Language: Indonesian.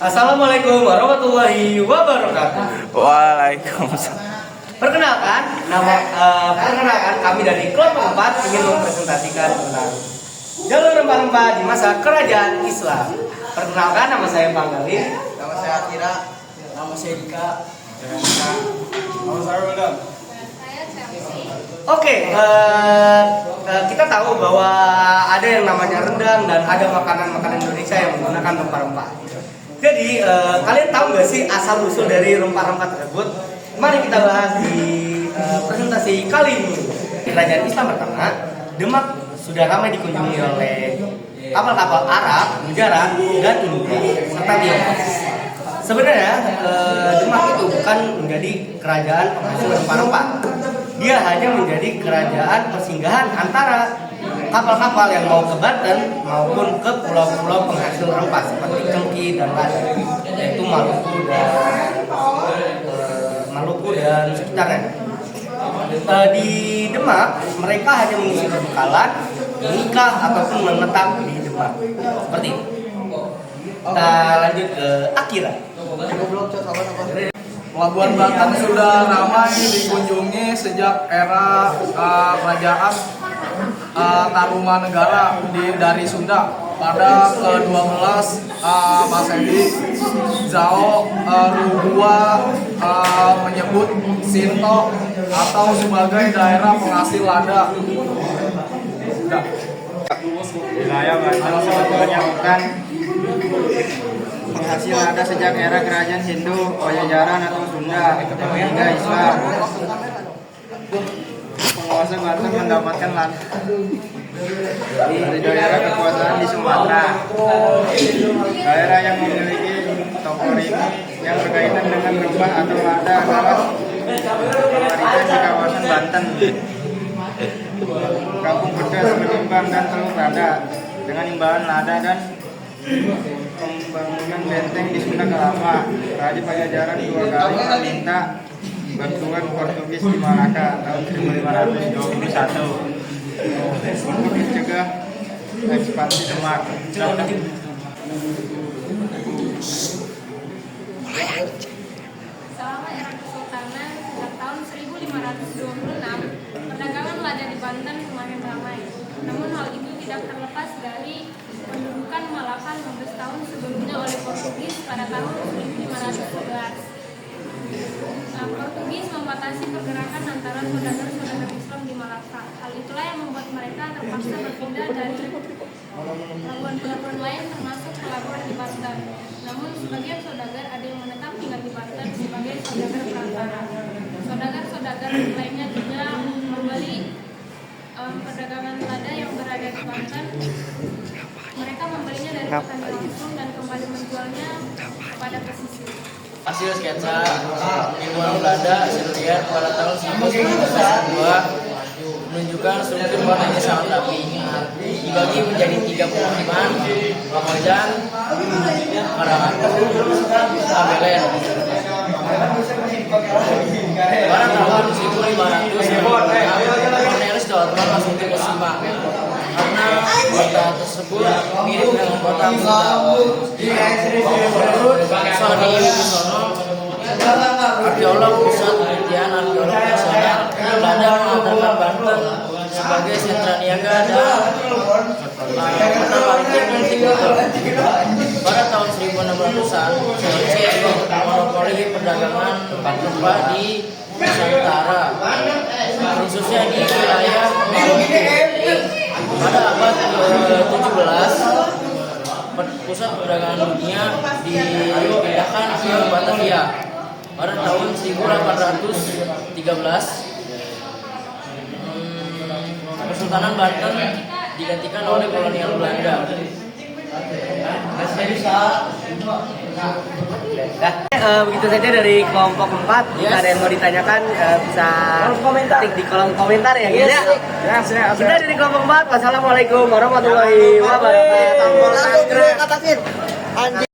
Assalamualaikum warahmatullahi wabarakatuh. Waalaikumsalam. Perkenalkan kami dari kelompok 4 ingin mempresentasikan tentang jalur rempah-rempah di masa kerajaan Islam. Perkenalkan, nama saya Panggalin. Nama saya Akira. Nama saya Dika. Nama saya William. Oke, kita tahu bahwa ada yang namanya rendang dan ada makanan-makanan Indonesia yang menggunakan rempah-rempah. Jadi kalian tahu nggak sih asal usul dari rempah-rempah tersebut? Mari kita bahas di presentasi kali ini. Kerajaan Islam pertama, Demak sudah ramai dikunjungi oleh kapal-kapal Arab, Gujarat, dan India serta Tiongkok. Sebenarnya Demak itu bukan menjadi kerajaan penghasil rempah-rempah. Dia hanya menjadi kerajaan persinggahan antara kapal-kapal yang mau ke Banten maupun ke pulau-pulau penghasil rempah seperti Kengki dan Lada, yaitu Maluku dan sekitarnya. Di Demak mereka hanya mengisi perbekalan, menikah ataupun menetap di Demak. Seperti itu. Kita lanjut ke Akira. Pelabuhan Banten sudah ramai dikunjungi sejak era kerajaan Tarumanegara dari Sunda. Pada ke-12 Masehi, Zhao Rugua menyebut Sinto atau sebagai daerah penghasil lada. Wilayah Banten sebetulnya bukan penghasil lada sejak era kerajaan Hindu, Pajajaran atau Sunda hingga Islam. Penguasa Banten mendapatkan lada dari daerah kekuasaan di Sumatera. Daerah yang memiliki toponomi yang berkaitan dengan rempah atau lada adalah Pamarican di kawasan Banten, Kampung Pedas, Penimbang, dan Teluk Lada dengan imbalan lada dan pembangunan benteng di Sunda Kelapa. Raja Pajajaran 2 kali meminta bantuan Portugis di Malaka tahun 1521 untuk mencegah ekspansi Demak. Selama era Kesultanan sejak tahun 1526, perdagangan lada di Banten semakin ramai. Namun hal itu tidak terlepas dari pendudukan Malaka 15 tahun sebelumnya oleh Portugis pada tahun 1511. Portugis membatasi pergerakan antara saudagar-saudagar Islam di Malaka. Hal itulah yang membuat mereka terpaksa berpindah dari pelabuhan-pelabuhan lain termasuk pelabuhan di Banten. Namun sebagian saudagar ada yang menetap tinggal di Banten sebagai saudagar perantara. Saudagar-saudagar lainnya juga membeli perdagangan lada yang berada di Banten. Mereka membelinya dari petani langsung dan kembali menjualnya kepada pesisir. Hasil sketsa ribuan Belanda Sylvia pada tahun 1902 menunjukkan struktur warnanya sangat rapi, dibagi menjadi 3 pemukiman: Pamojan, Karangatu, Abelen. Pada tahun 1500 Cornelis Dortmund langsung diterima karena kota tersebut mirip dengan kota Buda. Menurut Sony Wibisono, arkeolog pusat penelitian arkeolog nasional, Belanda mengatakan Banten sebagai sentra niaga dan kota maritim multikultur. Pada tahun 1600-an, COC monopoli perdagangan rempah di Nusantara, khususnya di wilayah Maluku. Pada abad ke-17, pusat perdagangan dunia dipindahkan ke Batavia. Pada tahun 1813, Kesultanan Banten digantikan oleh kolonial Belanda. Begitu saja dari kelompok 4. Jika ada yang mau ditanyakan bisa ketik di kolom komentar ya guys ya. Kita dari kelompok 4. Wassalamualaikum warahmatullahi wabarakatuh.